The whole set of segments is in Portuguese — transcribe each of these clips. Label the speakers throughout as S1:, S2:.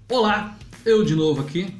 S1: Olá, eu de novo aqui,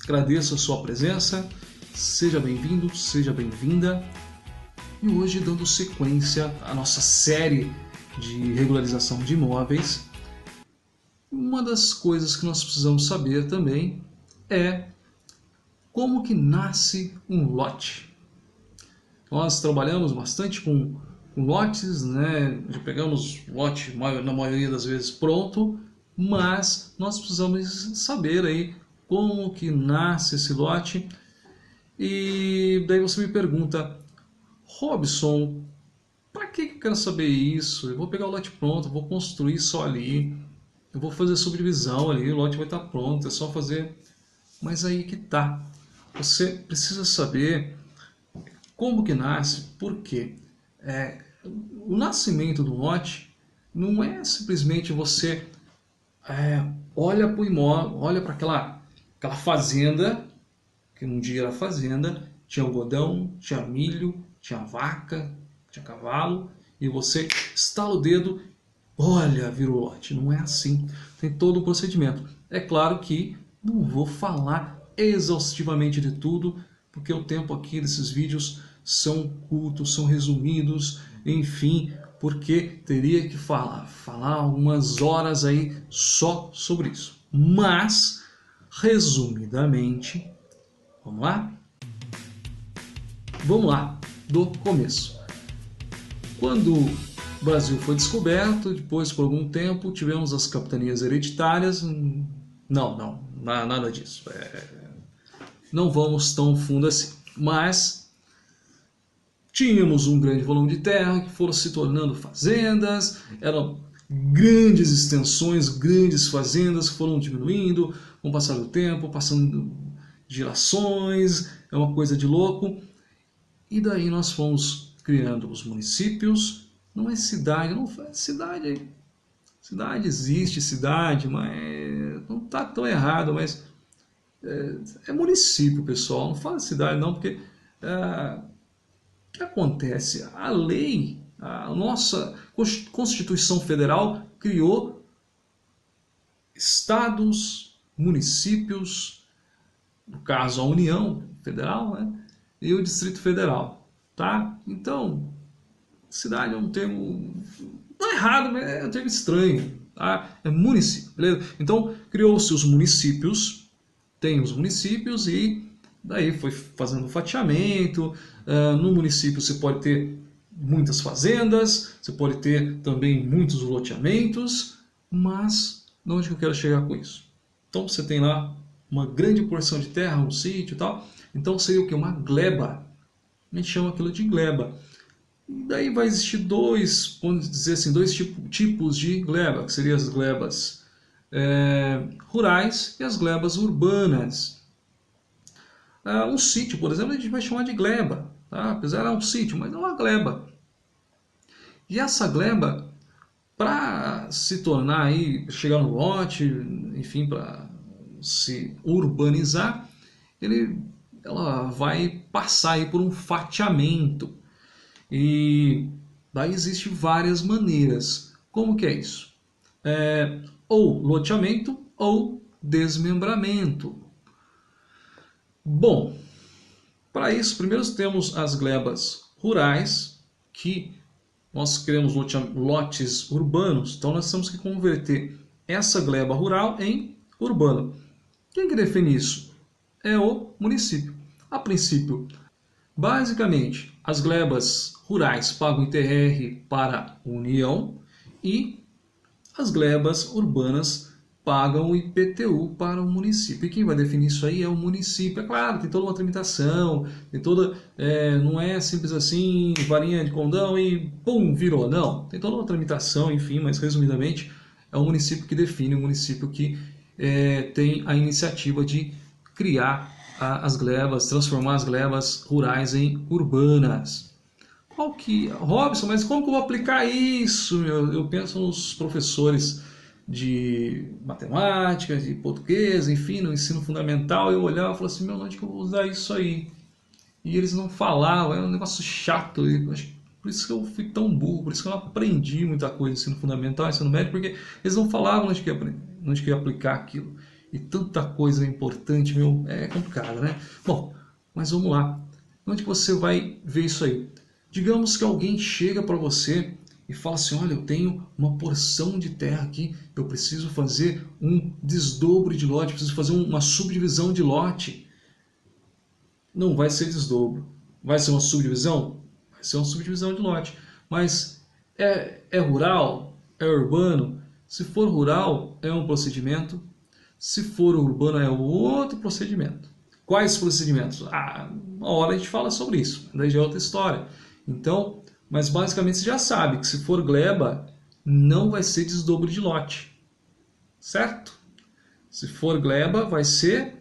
S1: agradeço a sua presença, seja bem-vindo, seja bem-vinda. E hoje dando sequência à nossa série de regularização de imóveis, uma das coisas que nós precisamos saber também é como que nasce um lote. Nós trabalhamos bastante com lotes, né? Já pegamos lote na maioria das vezes pronto, mas nós precisamos saber aí como que nasce esse lote. E daí você me pergunta, Robson, para que eu quero saber isso? Eu vou pegar o lote pronto, eu vou construir só ali, eu vou fazer subdivisão ali, o lote vai estar pronto, é só fazer. Mas aí que tá. Você precisa saber como que nasce, por quê? O nascimento do lote não é simplesmente você olha para o imóvel, olha para aquela fazenda, que um dia era fazenda, tinha algodão, tinha milho, tinha vaca, tinha cavalo, e você estala o dedo, olha, virou lote. Não é assim. Tem todo um procedimento. É claro que não vou falar exaustivamente de tudo, porque o tempo aqui desses vídeos são curtos, são resumidos, enfim, porque teria que falar algumas horas aí só sobre isso. Mas, resumidamente, vamos lá? Vamos lá, do começo. Quando o Brasil foi descoberto, depois por algum tempo tivemos as capitanias hereditárias. Não, nada disso. Não vamos tão fundo assim. Mas tínhamos um grande volume de terra que foram se tornando fazendas, eram grandes extensões, grandes fazendas que foram diminuindo com o passar do tempo, passando gerações, é uma coisa de louco. E daí nós fomos criando os municípios. Não é cidade, não é cidade. Cidade existe, cidade, mas não está tão errado, mas é município, pessoal. Não fala cidade não, porque o que acontece? A lei, a nossa Constituição Federal criou estados, municípios, no caso a União Federal, né? E o Distrito Federal, tá? Então, cidade é um termo, não é errado, mas é um termo estranho, tá? É município, beleza? Então, criou-se os municípios, tem os municípios e daí foi fazendo fatiamento. No município você pode ter muitas fazendas, você pode ter também muitos loteamentos, mas onde que eu quero chegar com isso? Então, você tem lá uma grande porção de terra, um sítio e tal. Então seria o que? Uma gleba. A gente chama aquilo de gleba. E daí vai existir vamos dizer assim, dois tipos de gleba, que seriam as glebas rurais e as glebas urbanas. Um sítio, por exemplo, a gente vai chamar de gleba, tá? Apesar de um sítio, mas não é uma gleba. E essa gleba, para se tornar aí, chegar no lote, enfim, para se urbanizar, ela vai passar aí por um fatiamento. E daí existem várias maneiras. Como que é isso? Ou loteamento ou desmembramento. Bom, para isso, primeiro temos as glebas rurais, que nós queremos lotes urbanos, então nós temos que converter essa gleba rural em urbana. Quem que define isso? É o município. A princípio, basicamente, as glebas rurais pagam ITR para a União e as glebas urbanas pagam o IPTU para o município. E quem vai definir isso aí é o município. É claro, tem toda uma tramitação, não é simples assim, varinha de condão e pum, virou. Não, tem toda uma tramitação, enfim, mas resumidamente é o município que define, o município que tem a iniciativa de criar as glebas, transformar as glebas rurais em urbanas. Robson, mas como que eu vou aplicar isso? Eu penso nos professores de matemática, de português, enfim, no ensino fundamental. Eu olhava e falava assim, onde que eu vou usar isso aí? E eles não falavam, é um negócio chato. Por isso que eu fui tão burro, por isso que eu não aprendi muita coisa no ensino fundamental, ensino médio, porque eles não falavam onde que ia aplicar aquilo. e tanta coisa importante, meu, é complicado, né? Bom, mas vamos lá. Onde que você vai ver isso aí? Digamos que alguém chega para você e fala assim, olha, eu tenho uma porção de terra aqui, eu preciso fazer um desdobro de lote, preciso fazer uma subdivisão de lote. Não vai ser desdobro. Vai ser uma subdivisão? Vai ser uma subdivisão de lote. Mas é rural? É urbano? Se for rural, é um procedimento. Se for urbano, é outro procedimento. Quais procedimentos? Uma hora a gente fala sobre isso. Daí já é outra história. Então, mas basicamente você já sabe que se for gleba, não vai ser desdobro de lote. Certo? Se for gleba, vai ser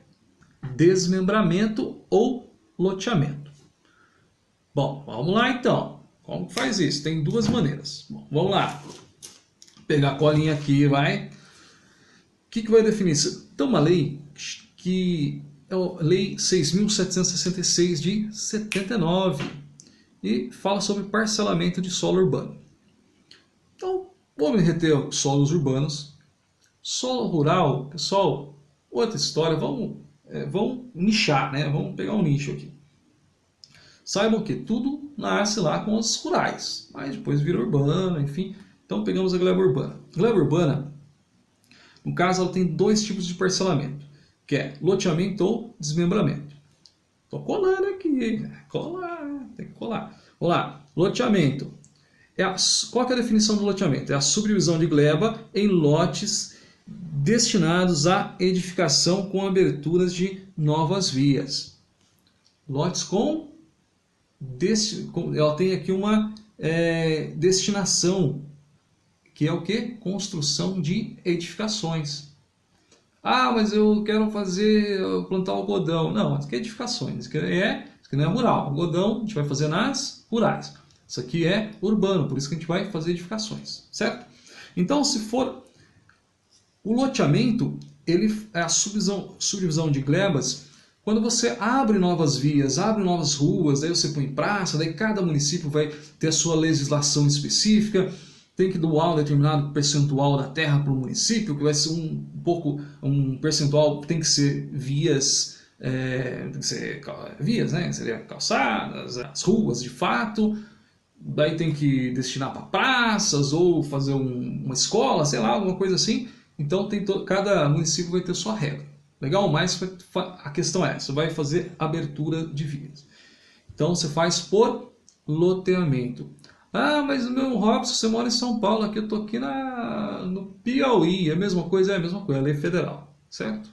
S1: desmembramento ou loteamento. Bom, vamos lá então. Como que faz isso? Tem duas maneiras. Bom, vamos lá. Vou pegar a colinha aqui, vai. O que vai definir isso? Tem uma lei que é a Lei 6.766 de 79 e fala sobre parcelamento de solo urbano. Então, vamos reter solos urbanos. Solo rural, pessoal, outra história, vamos nichar, né? Vamos pegar um nicho aqui. Saibam que tudo nasce lá com os rurais, mas depois vira urbano, enfim. Então pegamos a gleba urbana. A gleba urbana, no caso, ela tem dois tipos de parcelamento, que é loteamento ou desmembramento. Estou colando aqui, tem que colar. Vamos lá, loteamento. Qual que é a definição do loteamento? É a subdivisão de gleba em lotes destinados à edificação com aberturas de novas vias. Lotes ela tem aqui uma destinação, que é o que? Construção de edificações. Mas eu quero plantar algodão. Não, isso aqui é edificações, isso aqui não é rural. Algodão a gente vai fazer nas rurais. Isso aqui é urbano, por isso que a gente vai fazer edificações, certo? Então, se for o loteamento, ele é a subdivisão de glebas. Quando você abre novas vias, abre novas ruas, daí você põe praça, daí cada município vai ter a sua legislação específica, tem que doar um determinado percentual da terra para o município, que vai ser um percentual, tem que ser vias, né? Seria calçadas, as ruas de fato, daí tem que destinar para praças ou fazer uma escola, sei lá, alguma coisa assim. Então cada município vai ter sua regra. Legal? Mas a questão é, você vai fazer abertura de vias. Então você faz por loteamento. Mas o meu Robson, você mora em São Paulo, aqui eu estou aqui no Piauí. É a mesma coisa? É a mesma coisa, é a lei federal. Certo?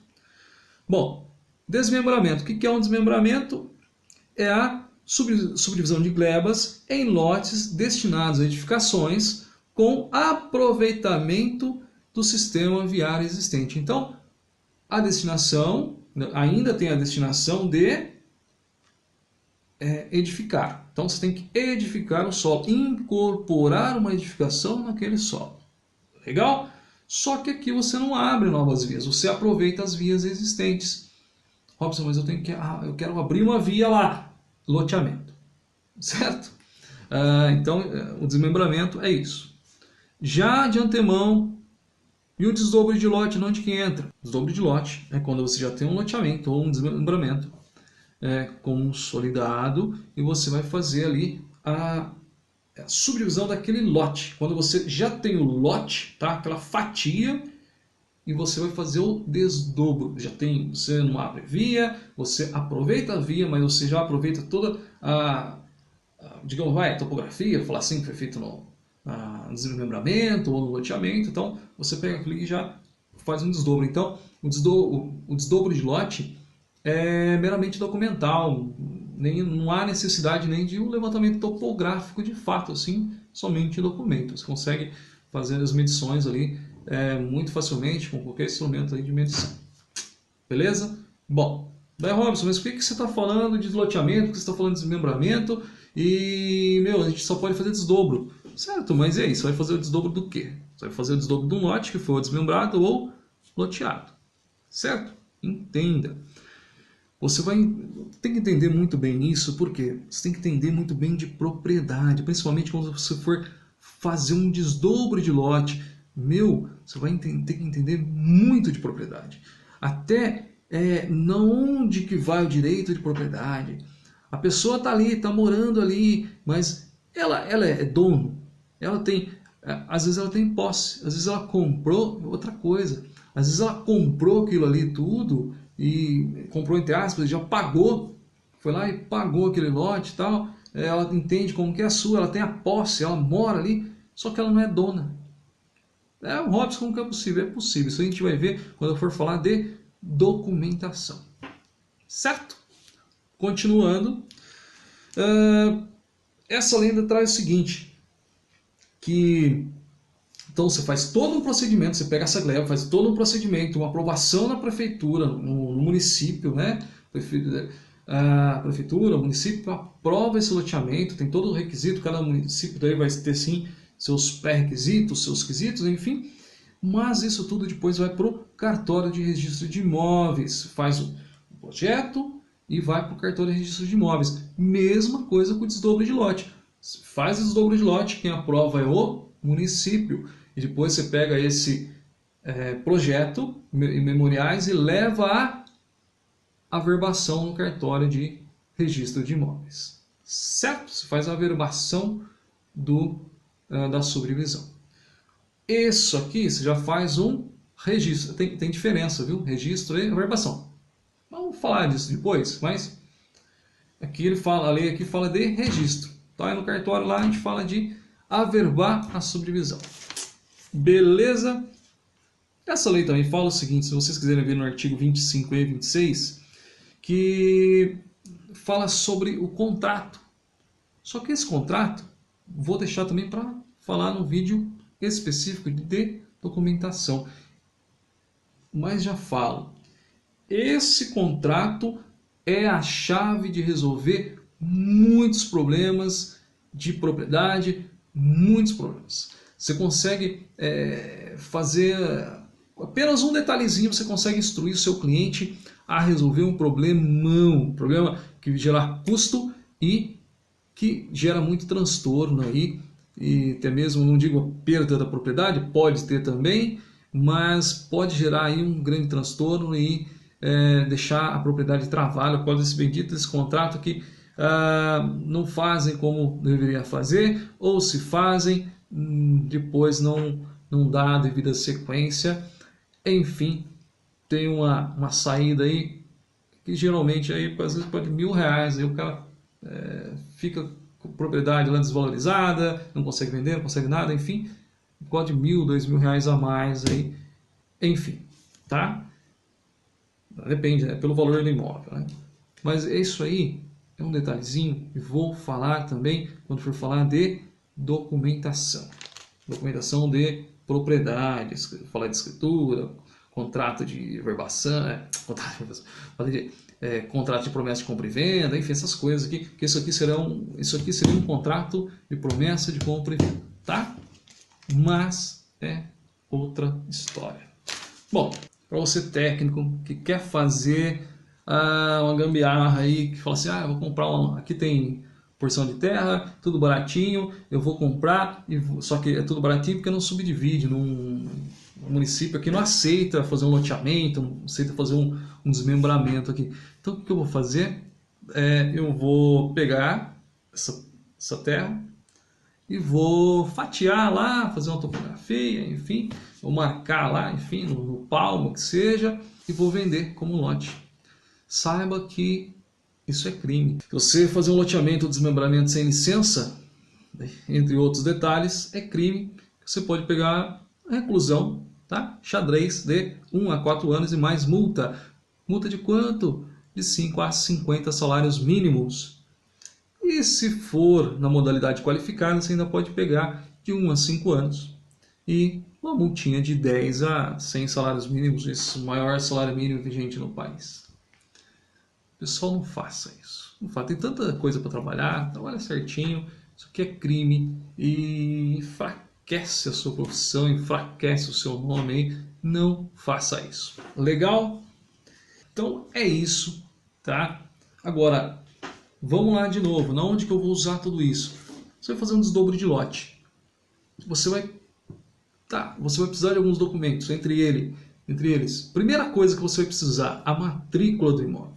S1: Bom, desmembramento. O que é um desmembramento? É a subdivisão de glebas em lotes destinados a edificações com aproveitamento do sistema viário existente. Então, a destinação, ainda tem a destinação de edificar. Então você tem que edificar o solo, incorporar uma edificação naquele solo. Legal? Só que aqui você não abre novas vias, você aproveita as vias existentes. Robson, mas eu quero abrir uma via lá. Loteamento. Certo? Então o desmembramento é isso. Já de antemão, e o desdobro de lote, onde que entra? Desdobro de lote é quando você já tem um loteamento ou um desmembramento consolidado e você vai fazer ali a subdivisão daquele lote. Quando você já tem o lote, tá? Aquela fatia, e você vai fazer o desdobro. Você não abre via, você aproveita a via, mas você já aproveita toda a topografia, falar assim, que foi feito no desmembramento ou no loteamento. Então você pega aquilo e já faz um desdobro. Então o desdobro de lote é meramente documental, não há necessidade nem de um levantamento topográfico de fato, assim, somente documento. Você consegue fazer as medições ali muito facilmente com qualquer instrumento aí de medição. Beleza? Bom, daí Robson, mas por que você está falando de loteamento, por que você está falando de desmembramento e, a gente só pode fazer desdobro? Certo, mas e aí? Você vai fazer o desdobro do quê? Você vai fazer o desdobro de um lote que foi desmembrado ou loteado. Certo? Entenda. Você tem que entender muito bem isso, porque você tem que entender muito bem de propriedade, principalmente quando você for fazer um desdobro de lote. Você vai ter que entender muito de propriedade. até na onde que vai o direito de propriedade. A pessoa está ali, está morando ali, mas ela é dono, ela tem, às vezes ela tem posse, às vezes ela comprou outra coisa, às vezes ela comprou aquilo ali tudo e comprou entre aspas, já pagou, foi lá e pagou aquele lote e tal, ela entende como que é a sua, ela tem a posse, ela mora ali, só que ela não é dona. Robson, como que é possível? É possível, isso a gente vai ver quando eu for falar de documentação. Certo? Continuando, essa lenda traz o seguinte, que então você faz todo um procedimento, você pega essa gleba, faz todo um procedimento, uma aprovação na prefeitura, no município, né? A prefeitura, o município aprova esse loteamento, tem todo o requisito, cada município daí vai ter sim seus pré-requisitos, seus quesitos, enfim. Mas isso tudo depois vai para o cartório de registro de imóveis, faz o projeto e vai para o cartório de registro de imóveis. Mesma coisa com o desdobro de lote. Faz o desdobro de lote, quem aprova é o município. E depois você pega esse projeto em memoriais e leva a averbação no cartório de registro de imóveis. Certo? Você faz a averbação da subdivisão. Isso aqui você já faz um registro. Tem diferença, viu? Registro e averbação. Vamos falar disso depois, mas aqui a lei aqui fala de registro. Então, no cartório lá a gente fala de averbar a subdivisão. Beleza? Essa lei também fala o seguinte, se vocês quiserem ver no artigo 25 e 26, que fala sobre o contrato. Só que esse contrato, vou deixar também para falar no vídeo específico de documentação. Mas já falo, esse contrato é a chave de resolver muitos problemas de propriedade, muitos problemas. Você consegue fazer apenas um detalhezinho, você consegue instruir o seu cliente a resolver um problema que gera custo e que gera muito transtorno aí, e até mesmo, não digo a perda da propriedade, pode ter também, mas pode gerar aí um grande transtorno e deixar a propriedade travada por causa desse bendito desse contrato que não fazem como deveria fazer, ou se fazem, depois não dá a devida sequência. Enfim, tem uma saída aí que geralmente aí, às vezes pode R$1.000, aí o cara fica com a propriedade lá desvalorizada, não consegue vender, não consegue nada, enfim, pode R$1.000, R$2.000 a mais aí, enfim, tá? Depende, pelo valor do imóvel, né? Mas isso aí é um detalhezinho e vou falar também quando for falar de documentação. Documentação de propriedade, falar de escritura, contrato de verbação, contrato de promessa de compra e venda, enfim, essas coisas aqui, que isso aqui seria um contrato de promessa de compra e venda, tá? Mas é outra história. Bom, para você técnico que quer fazer uma gambiarra aí, que fala assim, eu vou comprar aqui tem porção de terra, tudo baratinho, eu vou comprar, só que é tudo baratinho porque não subdivide, o município aqui não aceita fazer um loteamento, não aceita fazer um desmembramento aqui. Então o que eu vou fazer? Eu vou pegar essa terra e vou fatiar lá, fazer uma topografia, enfim, vou marcar lá, enfim, no palmo que seja, e vou vender como lote. Saiba que isso é crime. Você fazer um loteamento ou desmembramento sem licença, entre outros detalhes, é crime. Você pode pegar reclusão, tá? Xadrez de 1 a 4 anos e mais multa. Multa de quanto? De 5 a 50 salários mínimos. E se for na modalidade qualificada, você ainda pode pegar de 1 a 5 anos. E uma multinha de 10 a 100 salários mínimos, esse maior salário mínimo vigente no país. Pessoal, não faça isso. Não faça. Tem tanta coisa para trabalhar, trabalha certinho. Isso aqui é crime e enfraquece a sua profissão, enfraquece o seu nome aí. Não faça isso. Legal? Então é isso, tá? Agora, vamos lá de novo. Na onde que eu vou usar tudo isso? Você vai fazer um desdobro de lote. Você vai precisar de alguns documentos, entre eles Entre eles, primeira coisa que você vai precisar, a matrícula do imóvel.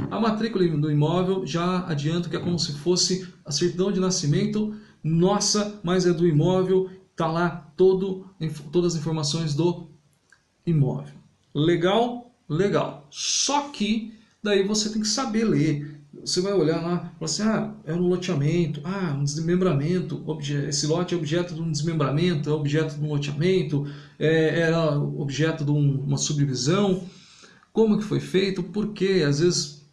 S1: A matrícula do imóvel, já adianto que é como se fosse a certidão de nascimento nossa, mas é do imóvel, está lá todas as informações do imóvel. Legal? Legal. Só que daí você tem que saber ler. Você vai olhar lá e falar assim, é um loteamento, um desmembramento, esse lote é objeto de um desmembramento, é objeto de um loteamento, era objeto de uma subdivisão. Como que foi feito? Porque às vezes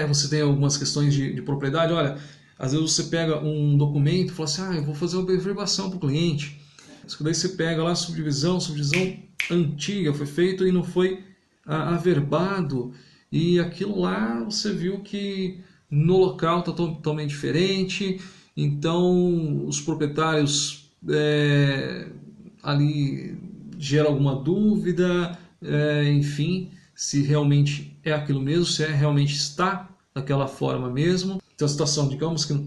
S1: você tem algumas questões de propriedade. Olha, às vezes você pega um documento e fala assim, eu vou fazer uma averbação para o cliente. Daí você pega lá subdivisão antiga, foi feito e não foi averbado. E aquilo lá você viu que no local está totalmente diferente. Então os proprietários ali geram alguma dúvida, enfim, se realmente é aquilo mesmo, se realmente está daquela forma mesmo. Então a situação, digamos que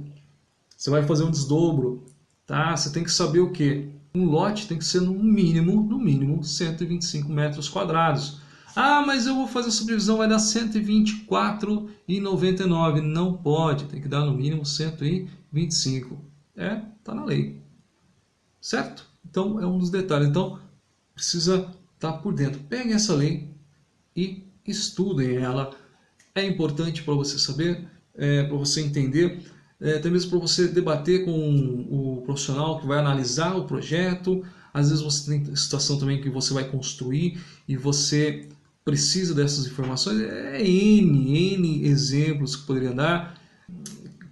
S1: você vai fazer um desdobro, tá? Você tem que saber o quê? Um lote tem que ser no mínimo 125 metros quadrados. Mas eu vou fazer a subdivisão, vai dar 124,99. Não pode, tem que dar no mínimo 125. Tá na lei. Certo? Então é um dos detalhes. Então precisa estar por dentro. Peguem essa lei e estudem ela. É importante para você saber, para você entender, até mesmo para você debater com o profissional que vai analisar o projeto. Às vezes você tem situação também que você vai construir e você precisa dessas informações. N exemplos que poderia dar,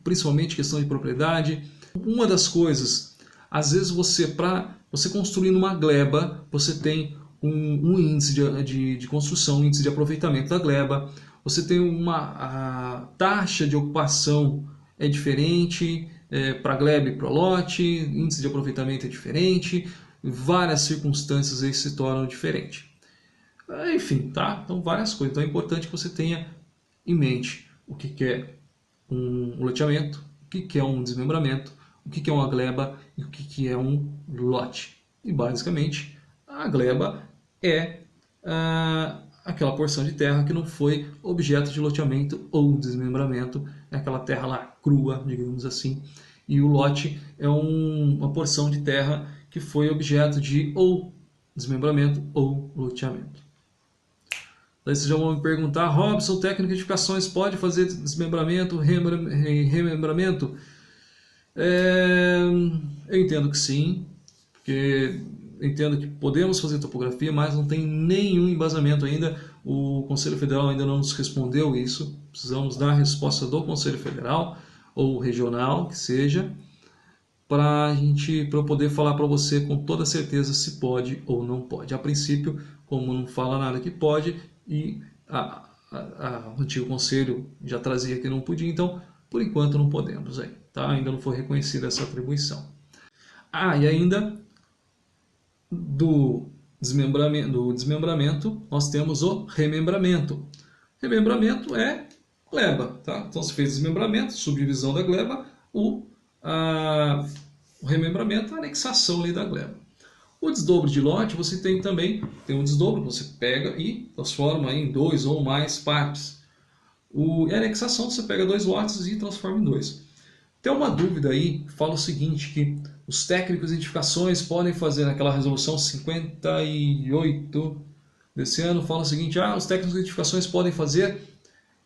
S1: principalmente questão de propriedade. Uma das coisas, às vezes para você construir numa gleba, você tem um índice de construção, um índice de aproveitamento da gleba, você tem a taxa de ocupação é diferente, para gleba e para lote, índice de aproveitamento é diferente, várias circunstâncias aí se tornam diferentes. Enfim, tá? Então várias coisas. Então é importante que você tenha em mente o que é um loteamento, o que é um desmembramento, o que é uma gleba e o que é um lote. E basicamente a gleba é aquela porção de terra que não foi objeto de loteamento ou desmembramento, é aquela terra lá crua, digamos assim. E o lote é uma porção de terra que foi objeto de ou desmembramento ou loteamento. Daí vocês já vão me perguntar, Robson, técnica de edificações pode fazer desmembramento, remembramento? Eu entendo que sim, porque entendo que podemos fazer topografia, mas não tem nenhum embasamento ainda. O Conselho Federal ainda não nos respondeu isso. Precisamos dar a resposta do Conselho Federal ou regional, que seja, para eu poder falar para você com toda certeza se pode ou não pode. A princípio, como não fala nada que pode, e o antigo conselho já trazia que não podia, então por enquanto não podemos aí, tá? Ainda não foi reconhecida essa atribuição. E ainda do desmembramento nós temos o remembramento. Remembramento é gleba, tá? Então se fez desmembramento, subdivisão da gleba, o remembramento é a anexação ali da gleba. O desdobro de lote, você tem um desdobro, você pega e transforma em 2 ou mais partes. E a anexação, você pega 2 lotes e transforma em 2. Tem uma dúvida aí, fala o seguinte, que os técnicos de edificações podem fazer naquela resolução 58 desse ano, fala o seguinte, os técnicos de edificações podem fazer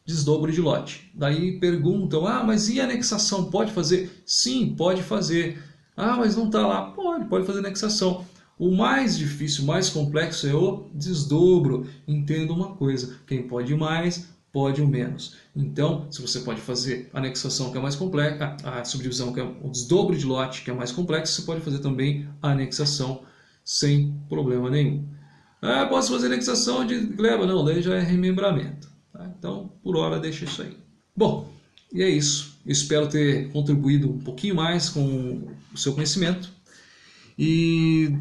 S1: desdobro de lote. Daí perguntam, mas e a anexação, pode fazer? Sim, pode fazer. Mas não está lá. Pode fazer anexação. O mais difícil, o mais complexo é o desdobro. Entenda uma coisa, quem pode mais, pode o menos. Então, se você pode fazer a anexação, que é mais complexa, a subdivisão, que é o desdobro de lote, que é mais complexo, você pode fazer também a anexação sem problema nenhum. Posso fazer anexação de gleba? Não, daí já é remembramento. Tá? Então, por hora, deixa isso aí. Bom, e é isso. Eu espero ter contribuído um pouquinho mais com o seu conhecimento. E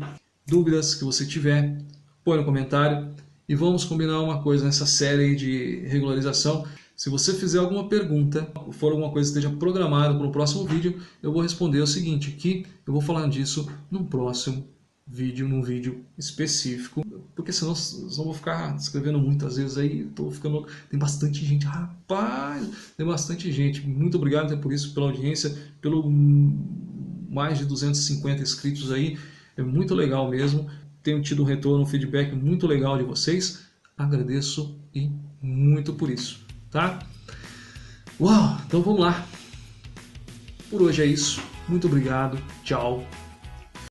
S1: dúvidas que você tiver, põe no comentário. E vamos combinar uma coisa nessa série de regularização. Se você fizer alguma pergunta, ou for alguma coisa que esteja programada para o próximo vídeo, eu vou responder o seguinte, que eu vou falar disso no próximo vídeo num vídeo específico, porque senão vou ficar escrevendo muitas vezes aí, tô ficando... Tem bastante gente, rapaz, tem bastante gente. Muito obrigado até por isso, pela audiência, pelo mais de 250 inscritos aí, é muito legal mesmo. Tenho tido um retorno, um feedback muito legal de vocês, agradeço e muito por isso, tá? Uau, então vamos lá. Por hoje é isso, muito obrigado, tchau.